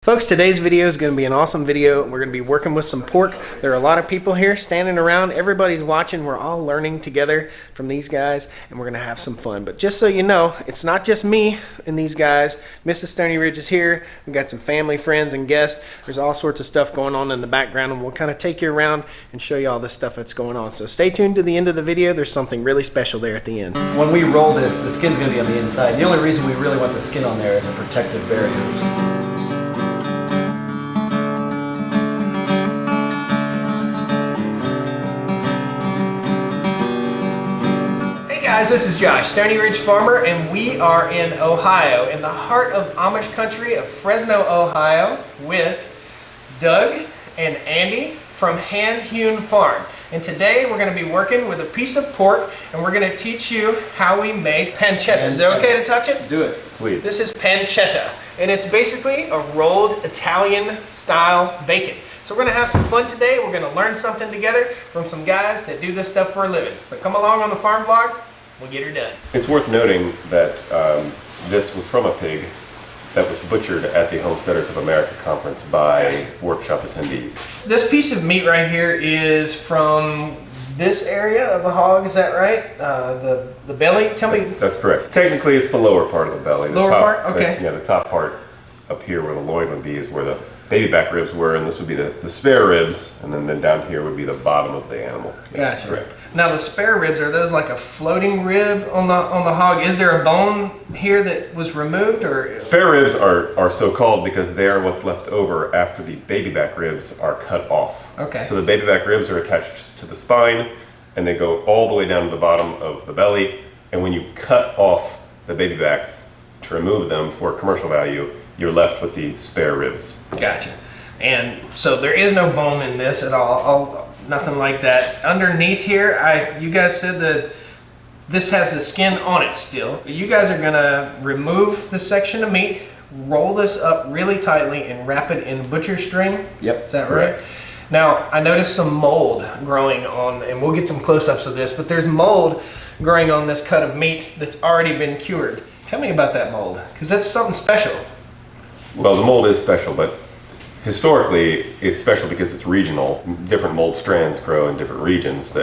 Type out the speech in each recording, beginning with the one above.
Folks, today's video is going to be an awesome video. We're going to be working with some pork. There are a lot of people here standing around. Everybody's watching. We're all learning together from these guys, and we're going to have some fun. But just so you know, it's not just me and these guys. Mrs. Stoney Ridge is here. We've got some family, friends, and guests. There's all sorts of stuff going on in the background, and we'll kind of take you around and show you all this stuff that's going on. So stay tuned to the end of the video. There's something really special there at the end. When we roll this, the skin's going to be on the inside. The only reason we really want the skin on there is a protective barrier. Guys, this is Josh, Stoney Ridge Farmer, and we are in Ohio, in the heart of Amish country of Fresno, Ohio, with Doug and Andy from Hand Hewn Farm. And today we're going to be working with a piece of pork, and we're going to teach you how we make pancetta. Is it okay to touch it? Do it, please. This is pancetta, and it's basically a rolled Italian-style bacon. So we're going to have some fun today. We're going to learn something together from some guys that do this stuff for a living. So come along on the farm vlog. We'll get her done. It's worth noting that this was from a pig that was butchered at the Homesteaders of America conference by workshop attendees. This piece of meat right here is from this area of the hog, is that right? The belly? Tell me. That's correct. Technically, it's the lower part of the belly. Lower part? Okay. Yeah, the top part up here where the loin would be is where the baby back ribs were, and this would be the spare ribs, and then down here would be the bottom of the animal. Gotcha. Correct. Now the spare ribs, are those like a floating rib on the hog? Is there a bone here that was removed, or? Spare ribs are so called because they are what's left over after the baby back ribs are cut off. Okay. So the baby back ribs are attached to the spine, and they go all the way down to the bottom of the belly, and when you cut off the baby backs to remove them for commercial value, you're left with the spare ribs. Gotcha. And so there is no bone in this at all. Nothing like that. Underneath here, you guys said that this has the skin on it still. You guys are gonna remove this section of meat, roll this up really tightly, and wrap it in butcher string. Yep. Is that right? Now, I noticed some mold growing on, and we'll get some close-ups of this, but there's mold growing on this cut of meat that's already been cured. Tell me about that mold, because that's something special. Well, the mold is special, but historically it's special because it's regional. Different mold strands grow in different regions,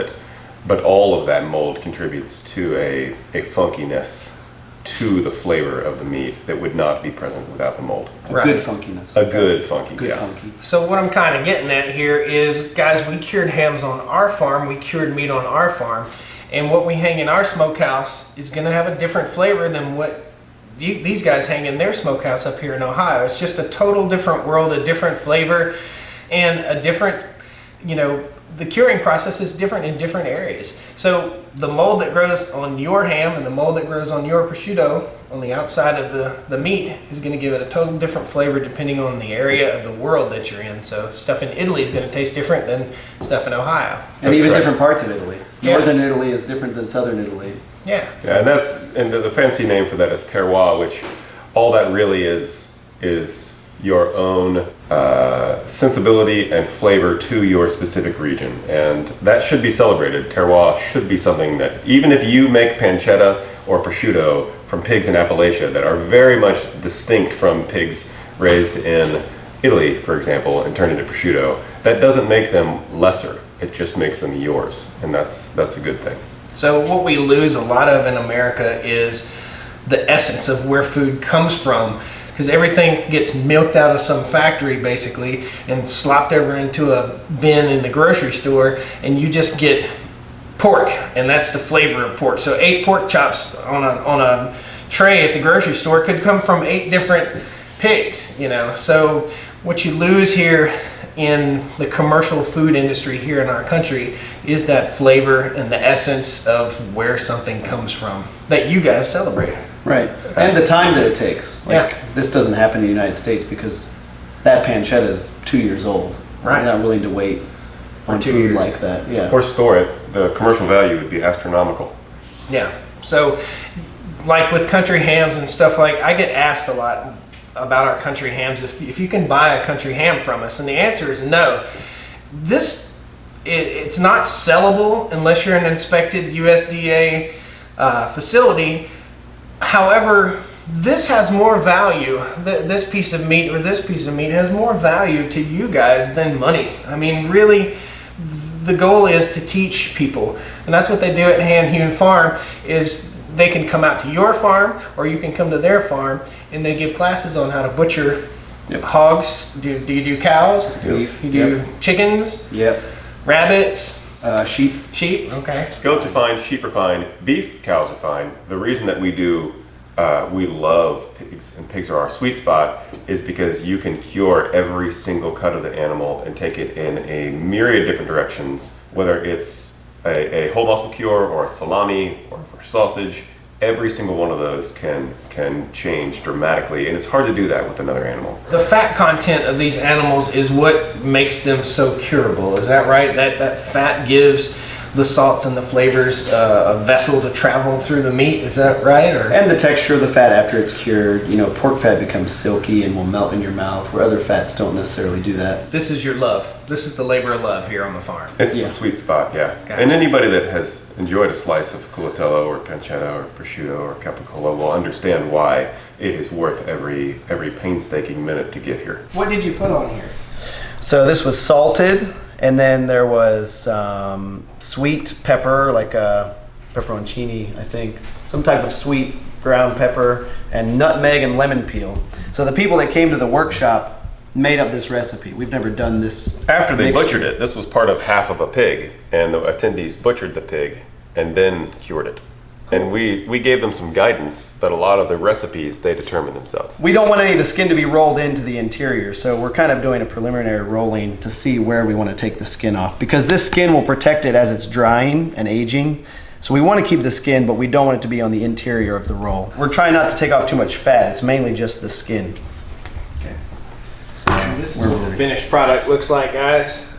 but all of that mold contributes to a funkiness to the flavor of the meat that would not be present without the mold. Right. Good funkiness. A good funky, good yeah. Funky. So what I'm kind of getting at here is, guys, we cured hams on our farm, we cured meat on our farm, and what we hang in our smokehouse is going to have a different flavor than what these guys hang in their smokehouse up here in Ohio. It's just a total different world, a different flavor, and a different, the curing process is different in different areas. So the mold that grows on your ham and the mold that grows on your prosciutto on the outside of the meat is going to give it a total different flavor depending on the area of the world that you're in. So stuff in Italy is going to taste different than stuff in Ohio. And even different parts of Italy. Northern Italy is different than southern Italy. Yeah. Yeah, and the fancy name for that is terroir, which all that really is your own sensibility and flavor to your specific region, and that should be celebrated. Terroir should be something that, even if you make pancetta or prosciutto from pigs in Appalachia that are very much distinct from pigs raised in Italy, for example, and turned into prosciutto, that doesn't make them lesser. It just makes them yours, and that's a good thing. So what we lose a lot of in America is the essence of where food comes from, because everything gets milked out of some factory basically and slopped over into a bin in the grocery store, and you just get pork, and that's the flavor of pork. So 8 pork chops on a tray at the grocery store could come from 8 different pigs, So what you lose here in the commercial food industry here in our country is that flavor and the essence of where something comes from that you guys celebrate. Right. And the time that it takes. This doesn't happen in the United States because that pancetta is 2 years old. Right. We're not willing to wait on 2 years like that. Yeah. Or store it. The commercial value would be astronomical. Yeah. So like with country hams and stuff, I get asked a lot about our country hams, if you can buy a country ham from us, and the answer is no. It's not sellable unless you're an inspected USDA facility. However, this has more value. This piece of meat or this piece of meat has more value to you guys than money. I mean, really, the goal is to teach people, and that's what they do at Hand Hewn Farm. Is they can come out to your farm, or you can come to their farm, and they give classes on how to butcher hogs. Do you do cows? Beef. You do chickens? Yep. Rabbits? Sheep. Sheep? Okay. Goats are fine, sheep are fine, beef, cows are fine. The reason that we love pigs, and pigs are our sweet spot, is because you can cure every single cut of the animal and take it in a myriad of different directions, whether it's a whole muscle cure or a salami or a sausage. Every single one of those can change dramatically, and it's hard to do that with another animal. The fat content of these animals is what makes them so curable. Is that right? That fat gives the salts and the flavors a vessel to travel through the meat. Is that right? Or? And the texture of the fat after it's cured. You know, pork fat becomes silky and will melt in your mouth, where other fats don't necessarily do that. This is your love. This is the labor of love here on the farm. It's the sweet spot, yeah. Gotcha. And anybody that has enjoyed a slice of culatello or pancetta or prosciutto or capicola will understand why it is worth every painstaking minute to get here. What did you put on here? So this was salted, and then there was sweet pepper, like a pepperoncini, I think. Some type of sweet ground pepper, and nutmeg and lemon peel. So the people that came to the workshop made up this recipe. We've never done this. After they mixture. butchered it, this was part of half of a pig, and the attendees butchered the pig and then cured it. Cool. And we gave them some guidance, but a lot of the recipes they determined themselves. We don't want any of the skin to be rolled into the interior, so we're kind of doing a preliminary rolling to see where we want to take the skin off, because this skin will protect it as it's drying and aging. So we want to keep the skin, but we don't want it to be on the interior of the roll. We're trying not to take off too much fat. It's mainly just the skin. Okay. So this is what the finished product looks like, guys.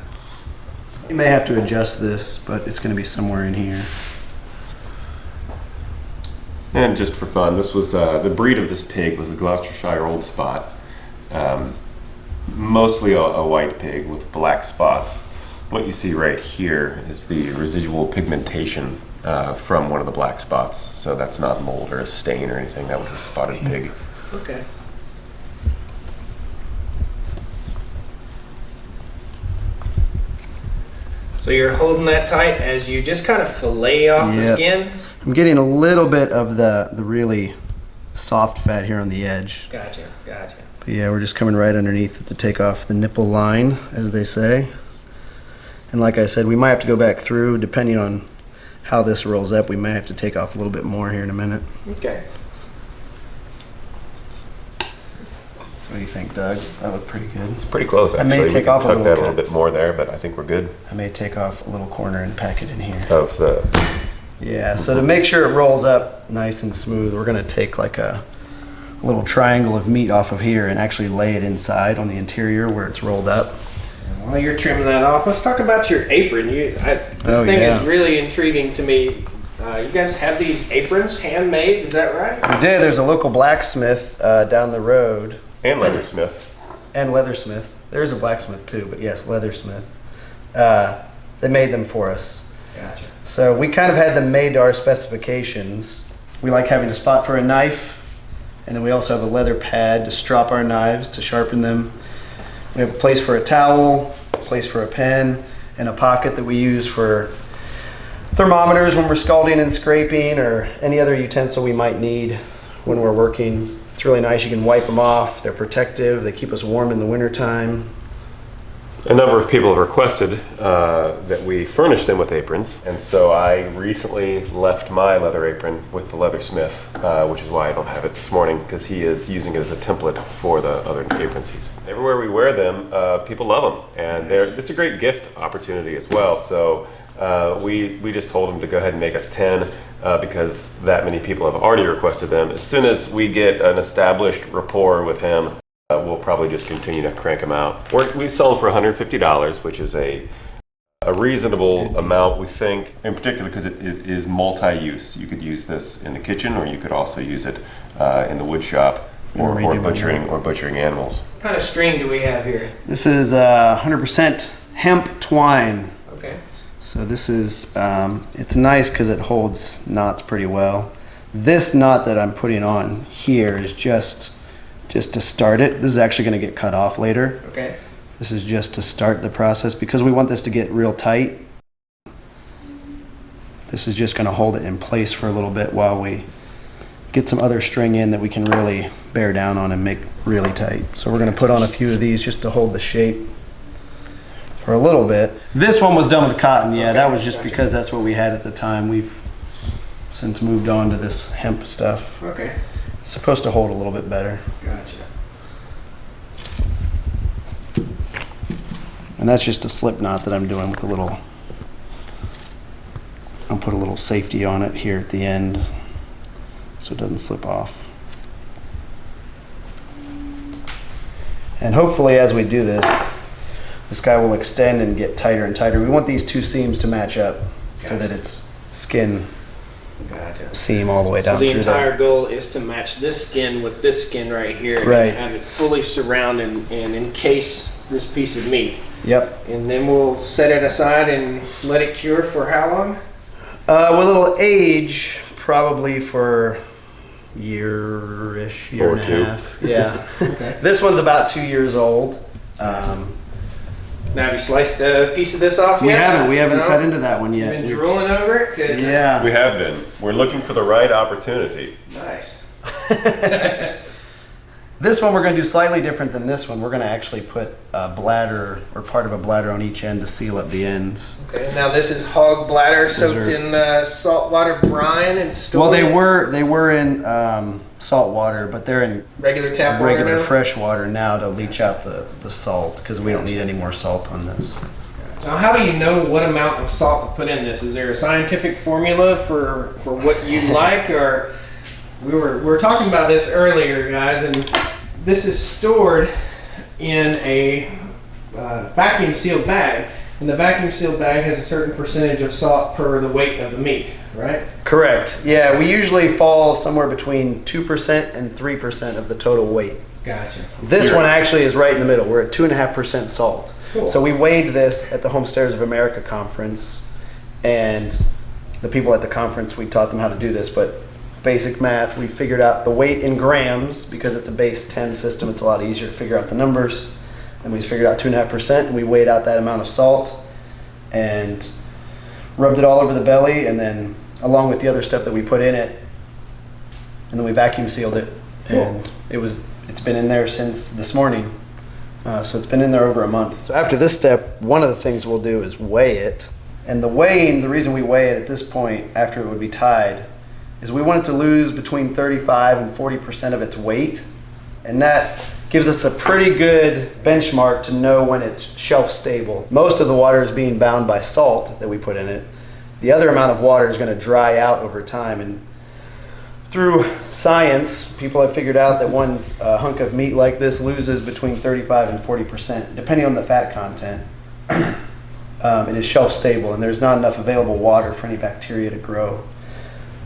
You may have to adjust this, but it's going to be somewhere in here. And just for fun, this was the breed of this pig was a Gloucestershire Old Spot, mostly a white pig with black spots. What you see right here is the residual pigmentation from one of the black spots. So that's not mold or a stain or anything. That was a spotted pig. Okay. So you're holding that tight as you just kind of fillet off the skin? I'm getting a little bit of the really soft fat here on the edge. Gotcha. But yeah, we're just coming right underneath it to take off the nipple line, as they say. And like I said, we might have to go back through, depending on how this rolls up. We may have to take off a little bit more here in a minute. Okay. What do you think, Doug? That looked pretty good. It's pretty close, actually. I may take off a tuck little that a cut. little bit more there, but I think we're good. I may take off a little corner and pack it in here. Of the Yeah, so to make sure it rolls up nice and smooth, we're going to take like a little triangle of meat off of here and actually lay it inside on the interior where it's rolled up. While you're trimming that off, let's talk about your apron. This thing is really intriguing to me. You guys have these aprons handmade, is that right? We did. There's a local blacksmith down the road. and leathersmith. And leathersmith. There's a blacksmith too, but yes, leathersmith. They made them for us. Gotcha. So we kind of had them made to our specifications. We like having a spot for a knife, and then we also have a leather pad to strop our knives, to sharpen them. We have a place for a towel, a place for a pen, and a pocket that we use for thermometers when we're scalding and scraping, or any other utensil we might need when we're working. It's really nice. You can wipe them off. They're protective. They keep us warm in the wintertime. A number of people have requested that we furnish them with aprons, and so I recently left my leather apron with the leathersmith, which is why I don't have it this morning, because he is using it as a template for the other aprons. Everywhere we wear them, people love them, and it's a great gift opportunity as well. So we just told him to go ahead and make us 10 because that many people have already requested them. As soon as we get an established rapport with him, we'll probably just continue to crank them out. We sell them for $150, which is a reasonable amount, we think, in particular because it is multi-use. You could use this in the kitchen, or you could also use it in the wood shop, or butchering animals. What kind of string do we have here? This is 100% hemp twine. Okay. So this is, it's nice because it holds knots pretty well. This knot that I'm putting on here is just to start it. This is actually going to get cut off later. Okay. This is just to start the process because we want this to get real tight. This is just going to hold it in place for a little bit while we get some other string in that we can really bear down on and make really tight. So we're going to put on a few of these just to hold the shape for a little bit. This one was done with cotton. Yeah, Okay, that was just gotcha. because that's what we had at the time. We've since moved on to this hemp stuff. Okay. It's supposed to hold a little bit better. Gotcha. And that's just a slip knot that I'm doing with a little, I'll put a little safety on it here at the end so it doesn't slip off. And hopefully as we do this, this guy will extend and get tighter and tighter. We want these two seams to match up so that it's skin Gotcha. seam all the way So down the through entire there. goal is to match this skin with this skin right here, Right. and have it fully surround and encase this piece of meat. Yep. And then we'll set it aside and let it cure for how long? With a little age, probably for year-ish, year Or and two. a half. Yeah. Okay. This one's about 2 years old. Now, have you sliced a piece of this off We yet? haven't No? cut into that one You've yet. been drooling over it? 'Cause Yeah. We have been. We're looking for the right opportunity. Nice. This one we're going to do slightly different than this one. We're going to actually put a bladder or part of a bladder on each end to seal up the ends. Okay, now this is hog bladder soaked are- in saltwater brine and stored. Well, they were in salt water, but they're in regular tap water regular now? fresh water now to leach out the salt because we don't need any more salt on this. Now, how do you know what amount of salt to put in this? Is there a scientific formula for what you like, or we were talking about this earlier, guys, and this is stored in a vacuum sealed bag, and the vacuum sealed bag has a certain percentage of salt per the weight of the meat, right? Correct. Yeah, we usually fall somewhere between 2% and 3% of the total weight. Gotcha. This one actually is right in the middle. We're at 2.5% salt. Cool. So we weighed this at the Homesteaders of America conference, and the people at the conference, we taught them how to do this, but basic math, we figured out the weight in grams because it's a base 10 system. It's a lot easier to figure out the numbers. And we figured out 2.5%, and we weighed out that amount of salt and rubbed it all over the belly, and then along with the other stuff that we put in it, and then we vacuum sealed it. And it's been in there since this morning. So it's been in there over a month. So after this step, one of the things we'll do is weigh it. And the weighing, the reason we weigh it at this point after it would be tied, is we want it to lose between 35 and 40% of its weight. And that gives us a pretty good benchmark to know when it's shelf stable. Most of the water is being bound by salt that we put in it. The other amount of water is going to dry out over time. And through science, people have figured out that one hunk of meat like this loses between 35 and 40%, depending on the fat content. It is shelf stable, and there's not enough available water for any bacteria to grow.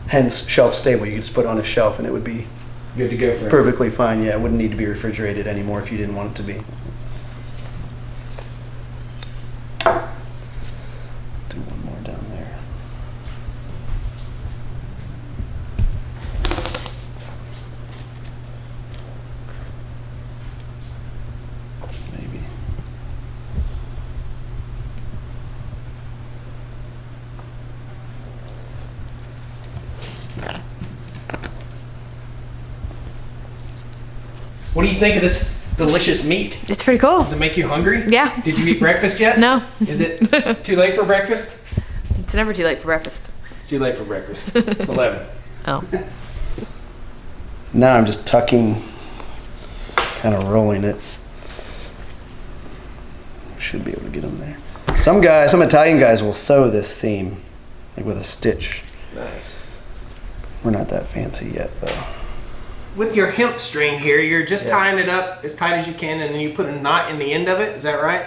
Hence, shelf stable. You could just put it on a shelf and it would be Good to go for perfectly fine. Yeah, it wouldn't need to be refrigerated anymore if you didn't want it to be. Do one more down there. Maybe. What do you think of this delicious meat? It's pretty cool. Does it make you hungry? Yeah. Did you eat breakfast yet? No. Is it too late for breakfast? It's never too late for breakfast. It's too late for breakfast. It's 11. Oh. Now I'm just tucking, kind of rolling it. Should be able to get them there. Some Italian guys will sew this seam, like with a stitch. Nice. We're not that fancy yet, though. With your hemp string here, you're just Yeah. tying it up as tight as you can, and then you put a knot in the end of it. Is that right?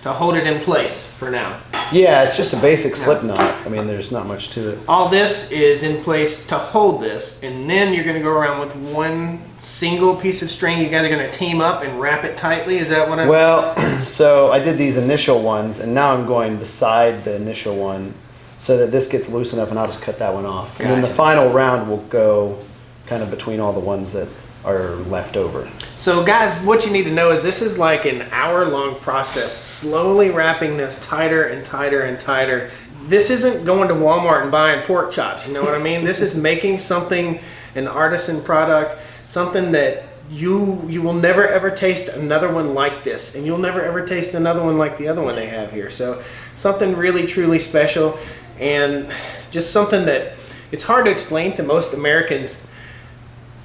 To hold it in place for now. Yeah, it's just a basic slip knot. I mean, there's not much to it. All this is in place to hold this, and then you're going to go around with one single piece of string. You guys are going to team up and wrap it tightly. Is that what I'm... Well, so I did these initial ones, and now I'm going beside the initial one so that this gets loose enough, and I'll just cut that one off. And then the Gotcha. final round will go kind of between all the ones that are left over. So guys, what you need to know is this is like an hour-long process, slowly wrapping this tighter and tighter and tighter. This isn't going to Walmart and buying pork chops, you know what I mean? This is making something, an artisan product, something that you will never ever taste another one like this, and you'll never ever taste another one like the other one they have here. So something really truly special, and just something that it's hard to explain to most Americans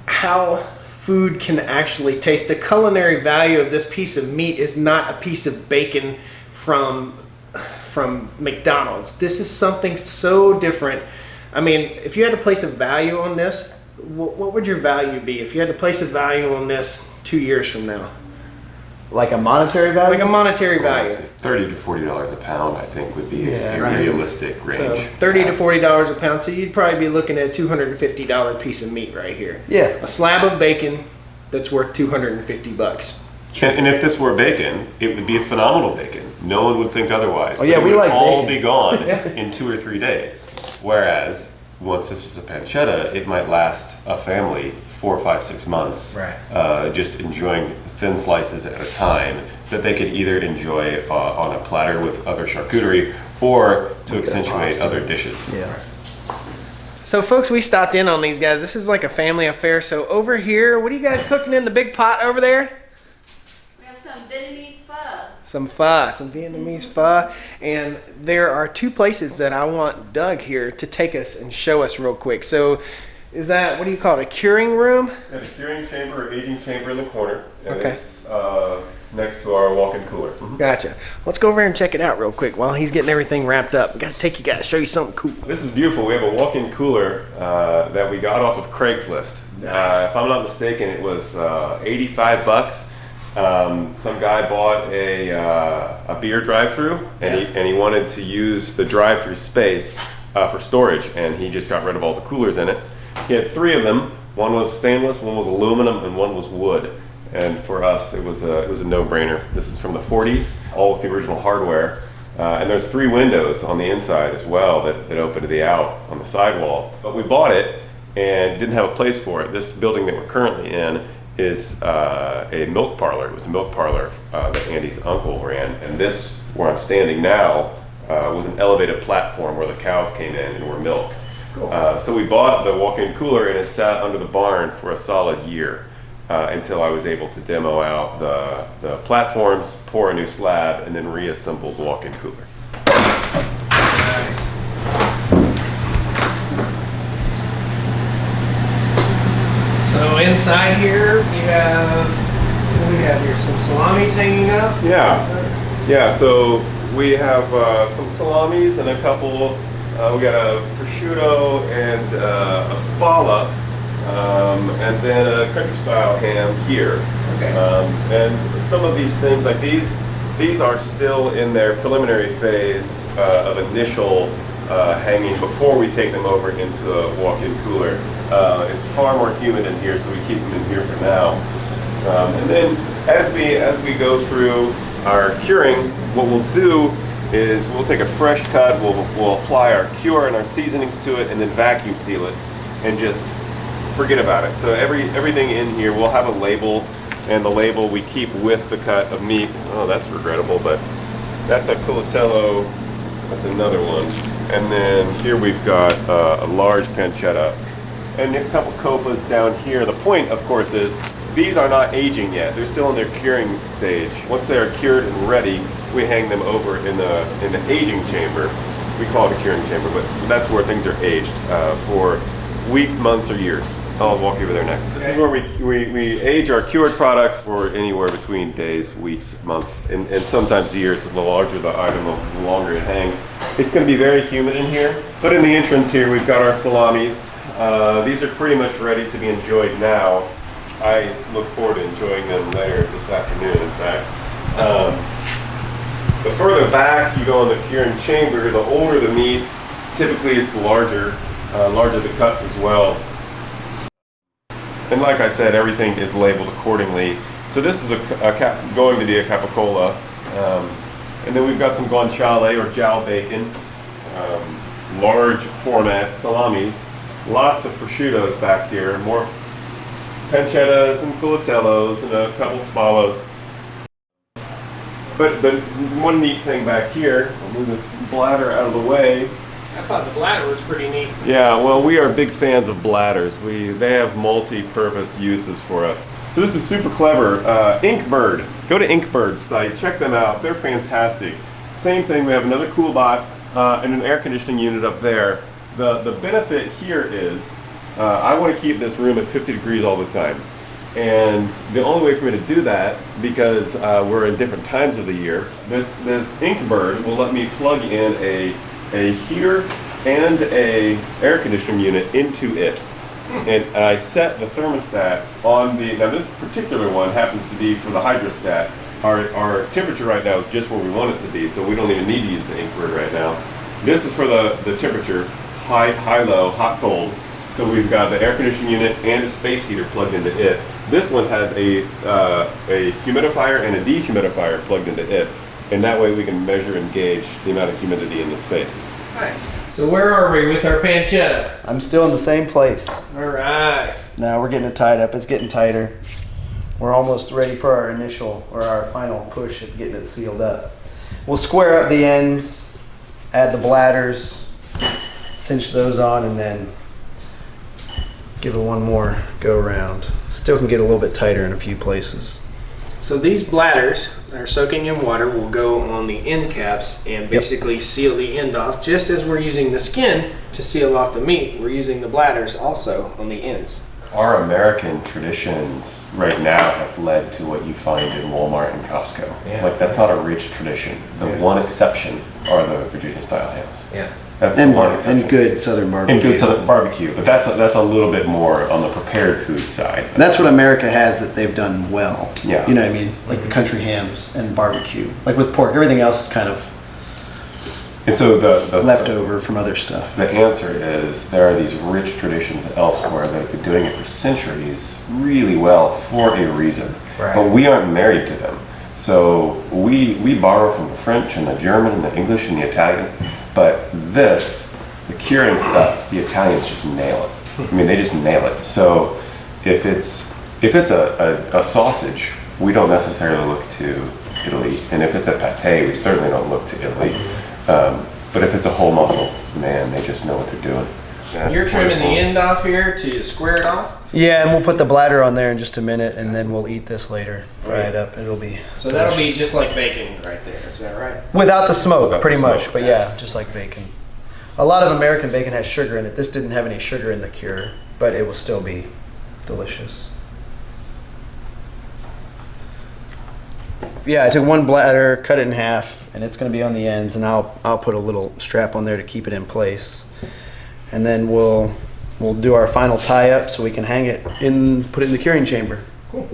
how food can actually taste. The culinary value of this piece of meat is not a piece of bacon from McDonald's. This is something so different. I mean, if you had to place a value on this, what would your value be if you had to place a value on this 2 years from now? Like a monetary value? Like a monetary value. $30 to $40 a pound, I think, would be a right. realistic range. So $30 to $40 a pound. So you'd probably be looking at a $250 piece of meat right here. Yeah. A slab of bacon that's worth $250. And if this were bacon, it would be a phenomenal bacon. No one would think otherwise. Oh, yeah, But it we would like all bacon. be gone Yeah. in 2 or 3 days. Whereas, once this is a pancetta, it might last a family 4, 5, 6 months. Right. Just enjoying thin slices at a time that they could either enjoy on a platter with other charcuterie or to accentuate pasta. other dishes. Yeah. So folks, we stopped in on these guys. This is like a family affair. So over here, what are you guys cooking in the big pot over there? We have some Vietnamese pho. Some pho, some Vietnamese pho. And there are 2 places that I want Doug here to take us and show us real quick. So is that, what do you call it, a curing room? And a curing chamber or aging chamber in the corner. And Okay. it's next to our walk-in cooler. Gotcha. Let's go over here and check it out real quick while he's getting everything wrapped up. We got to take you guys, show you something cool. This is beautiful. We have a walk-in cooler that we got off of Craigslist. Nice. If I'm not mistaken, it was $85. Some guy bought a beer drive-through, and he wanted to use the drive-through space for storage, and he just got rid of all the coolers in it. He had 3 of them. One was stainless, one was aluminum, and one was wood. And for us, it was a no-brainer. This is from the 40s, all with the original hardware. And there's 3 windows on the inside as well that open to the out on the sidewall. But we bought it and didn't have a place for it. This building that we're currently in is a milk parlor. It was a milk parlor that Andy's uncle ran. And this, where I'm standing now, was an elevated platform where the cows came in and were milked. Cool. So we bought the walk-in cooler, and it sat under the barn for a solid year. Until I was able to demo out the platforms, pour a new slab, and then reassemble the walk-in cooler. Nice. So inside here, you have, what do we have here? Some salamis hanging up? Yeah, so we have some salamis and a couple, we got a prosciutto and a spalla. And then a country style ham here. Okay. And some of these things, like these are still in their preliminary phase of initial hanging before we take them over into a walk-in cooler. It's far more humid in here, so we keep them in here for now. And then as we go through our curing, what we'll do is we'll take a fresh cut, we'll apply our cure and our seasonings to it, and then vacuum seal it, and just forget about it. So everything in here, we'll have a label, and the label we keep with the cut of meat. Oh, that's regrettable, but that's a culatello. That's another one. And then here we've got a large pancetta, and a couple copas down here. The point, of course, is these are not aging yet. They're still in their curing stage. Once they are cured and ready, we hang them over in the aging chamber. We call it a curing chamber, but that's where things are aged for weeks, months, or years. I'll walk you over there next. This is where we age our cured products for anywhere between days, weeks, months, and sometimes years. The larger the item, the longer it hangs. It's going to be very humid in here, but in the entrance here we've got our salamis. These are pretty much ready to be enjoyed now. I look forward to enjoying them later this afternoon, in fact. The further back you go in the curing chamber, the older the meat, typically it's the larger the cuts as well. And like I said, everything is labeled accordingly. So this is going to be a capicola. And then we've got some guanciale or jowl bacon. large format salamis, lots of prosciuttos back here, more pancettas and culatellos and a couple spallos. But one neat thing back here, I'll move this bladder out of the way. I thought the bladder was pretty neat. Yeah, well, we are big fans of bladders. They have multi-purpose uses for us. So this is super clever. Inkbird. Go to Inkbird's site, check them out. They're fantastic. Same thing, we have another cool bot and an air conditioning unit up there. The benefit here is I want to keep this room at 50 degrees all the time. And the only way for me to do that, because we're in different times of the year, this Inkbird will let me plug in a heater and a air conditioning unit into it. And I set the thermostat on now this particular one happens to be for the hydrostat. Our temperature right now is just where we want it to be, so we don't even need to use the Inkbird right now. This is for the temperature, high, low, hot, cold. So we've got the air conditioning unit and a space heater plugged into it. This one has a humidifier and a dehumidifier plugged into it. And that way we can measure and gauge the amount of humidity in the space. Nice. So where are we with our pancetta? I'm still in the same place. All right. Now we're getting it tied up. It's getting tighter. We're almost ready for our our final push at getting it sealed up. We'll square up the ends, add the bladders, cinch those on, and then give it one more go around. Still can get a little bit tighter in a few places. So these bladders that are soaking in water will go on the end caps and basically seal the end off. Just as we're using the skin to seal off the meat, we're using the bladders also on the ends. Our American traditions right now have led to what you find in Walmart and Costco. Yeah. Like, that's not a rich tradition. The one exception are the Virginia style hams. Yeah. That's the one exception. And good Southern barbecue. And good Southern barbecue, but that's a little bit more on the prepared food side. And that's what America has that they've done well. Yeah. You know what I mean? Like the country hams and barbecue. Like with pork, everything else is kind of And so the leftover from other stuff. The answer is there are these rich traditions elsewhere that have been doing it for centuries really well for a reason. Right. But we aren't married to them. So we borrow from the French and the German and the English and the Italian. But the curing stuff, the Italians just nail it. I mean, they just nail it. So if it's a sausage, we don't necessarily look to Italy. And if it's a pate, we certainly don't look to Italy. But if it's a whole muscle, man, they just know what they're doing. That's You're trimming the wonderful. end off here to square it off? Yeah, and we'll put the bladder on there in just a minute, and then we'll eat this later. Fry it up. It'll be So that'll be delicious. just like bacon right there, is that right? Without the smoke, Without the pretty much. smoke, But yeah, just like bacon. A lot of American bacon has sugar in it. This didn't have any sugar in the cure, but it will still be delicious. Yeah, I took one bladder, cut it in half, and it's going to be on the ends, and I'll put a little strap on there to keep it in place. And then we'll do our final tie up so we can hang it put it in the curing chamber. Cool.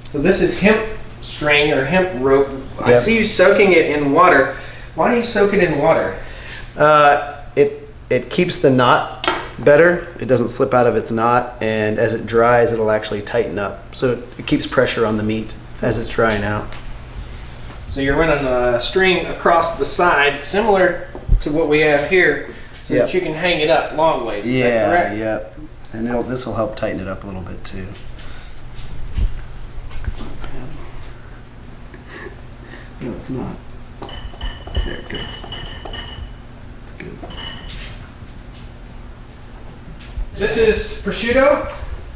So this is hemp string or hemp rope. I Yep. see you soaking it in water. Why do you soak it in water? It keeps the knot better. It doesn't slip out of its knot, and as it dries, it'll actually tighten up. So it keeps pressure on the meat as it's drying out. So you're running a string across the side, similar to what we have here, so Yep. that you can hang it up long ways. Is that correct? Yep. And this will help tighten it up a little bit too. No, it's not. There it goes. It's good. This is prosciutto.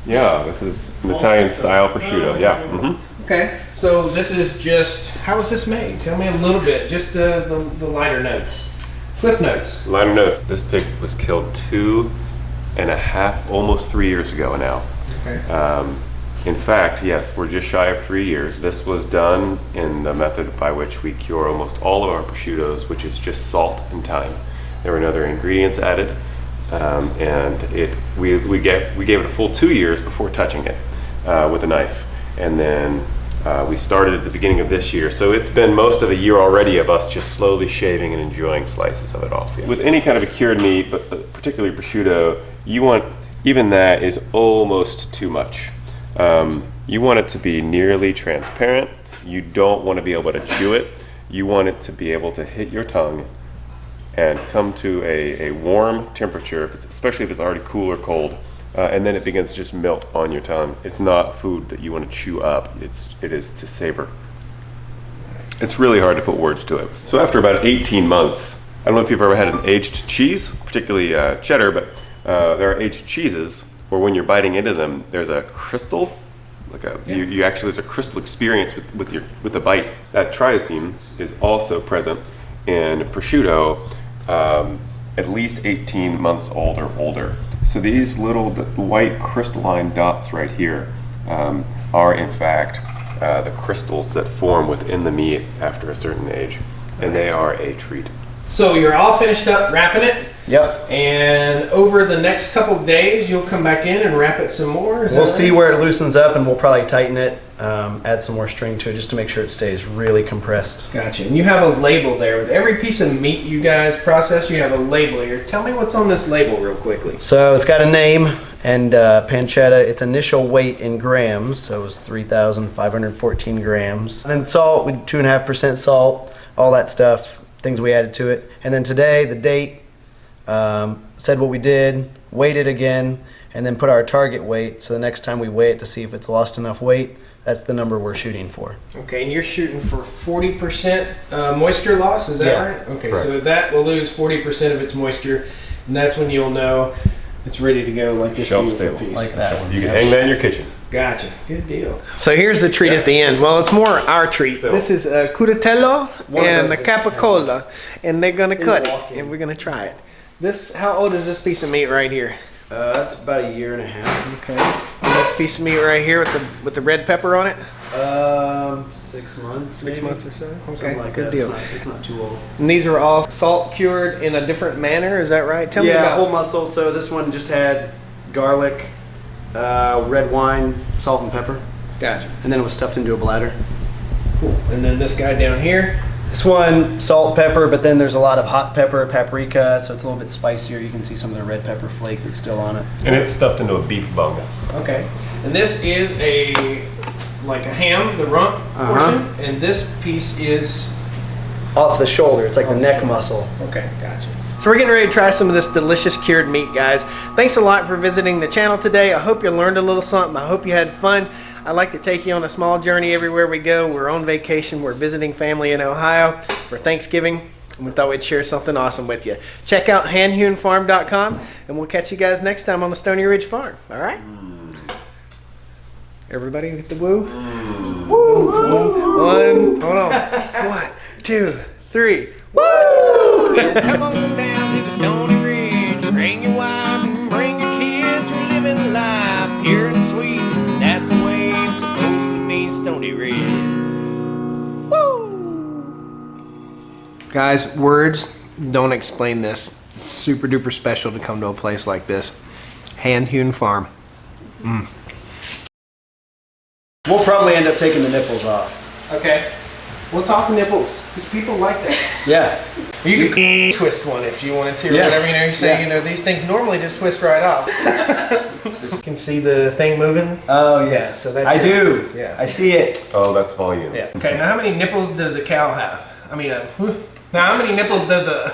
Yeah, this is an Italian style prosciutto. Yeah. Mm-hmm. Okay, so this is just, how is this made? Tell me a little bit, just the lighter notes, cliff notes. Liner notes. This pig was killed 2.5, almost 3 years ago now. Okay. In fact, yes, we're just shy of 3 years. This was done in the method by which we cure almost all of our prosciuttos, which is just salt and thyme. There were no other ingredients added, and we gave it a full 2 years before touching it with a knife, and then we started at the beginning of this year. So it's been most of a year already of us just slowly shaving and enjoying slices of it off. Yeah. With any kind of a cured meat, but particularly prosciutto, you want, even that is almost too much. You want it to be nearly transparent. You don't want to be able to chew it. You want it to be able to hit your tongue and come to a warm temperature, especially if it's already cool or cold, and then it begins to just melt on your tongue. It's not food that you want to chew up. It is to savor. It's really hard to put words to it. So after about 18 months, I don't know if you've ever had an aged cheese, particularly cheddar, but there are aged cheeses where when you're biting into them, there's a crystal, like you actually, there's a crystal experience with the bite. That triazine is also present in prosciutto, at least 18 months old or older. So these little white crystalline dots right here are in fact the crystals that form within the meat after a certain age, and they are a treat. So you're all finished up wrapping it, Yep. and over the next couple days, you'll come back in and wrap it some more. Is We'll that see right? where it loosens up, and we'll probably tighten it, add some more string to it just to make sure it stays really compressed. Gotcha. And you have a label there. With every piece of meat you guys process, you have a label here. Tell me what's on this label real quickly. So it's got a name and pancetta. Its initial weight in grams, so it was 3,514 grams. And then salt, we 2.5% salt, all that stuff, things we added to it. And then today, the date, said what we did, weighed it again, and then put our target weight. So the next time we weigh it to see if it's lost enough weight, that's the number we're shooting for. Okay, and you're shooting for 40% moisture loss, is that Yeah. right? Okay, Correct. so that will lose 40% of its moisture, and that's when you'll know it's ready to go, like this Shelf beautiful stable. piece. Like that one. You can hang that in your kitchen. Gotcha. Good deal. So here's the treat at the end. Well, it's more our treat. Phil. This is curatello One of and the those is capicola, and they're gonna cut it, walking. and we're gonna try it. This, how old is this piece of meat right here? It's about 1.5 years. Okay. And this piece of meat right here with the red pepper on it. 6 months. 6 maybe. months or so. Okay. Something like Good that. deal. It's not too old. And these are all salt cured in a different manner. Is that right? Tell me Yeah, about. whole muscle. So this one just had garlic, red wine, salt and pepper, Gotcha. and then it was stuffed into a bladder. Cool. And then this guy down here. This one, salt, pepper, but then there's a lot of hot pepper, paprika, so it's a little bit spicier. You can see some of the red pepper flake that's still on it. And it's stuffed into a beef bung. Okay. And this is like a ham, the rump portion, and this piece is. Off the shoulder, it's like the neck muscle. Okay, gotcha. So we're getting ready to try some of this delicious cured meat, guys. Thanks a lot for visiting the channel today. I hope you learned a little something. I hope you had fun. I like to take you on a small journey everywhere we go. We're on vacation. We're visiting family in Ohio for Thanksgiving, and we thought we'd share something awesome with you. Check out handhewnfarm.com, and we'll catch you guys next time on the Stoney Ridge Farm. All right? Everybody get the woo? One. Hold on. 1, 2, 3. Woo! Come on down to the Stoney Ridge. Bring your wife and bring your kids. We're living life pure and sweet. That's the way it's supposed to be, Stoney Ridge. Guys, words don't explain this. It's super duper special to come to a place like this. Hand Hewn Farm. We'll probably end up taking the nipples off. Okay. We'll talk nipples, because people like that. Yeah. You could twist one if you wanted to, or Yeah. whatever, you know, you say, Yeah. you know, these things normally just twist right off. You can see the thing moving? Oh, yes. So that's I your- do. yeah. I see it. Oh, that's volume. Yeah. Okay, now how many nipples does a cow have? I mean, now how many nipples does a...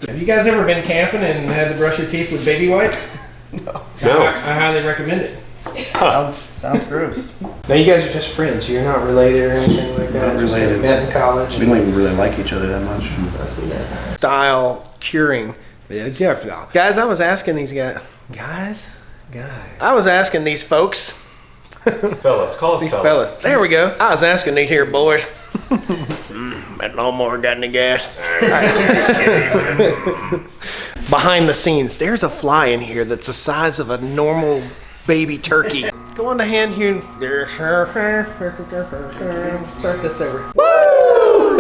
Have you guys ever been camping and had to brush your teeth with baby wipes? No. I highly recommend it. Sounds gross. Now you guys are just friends. You're not related or anything like that. Not Just related. met in college. We don't even really like each other that much. I see that. Style curing. Guys, I was asking these guys. I was asking these folks. Fellas, call us These fellas. There we go. I was asking these here boys. That lawnmower got any gas? Behind the scenes, there's a fly in here that's the size of a normal baby turkey. Go on to Hand Hewn. Start this over. Woo!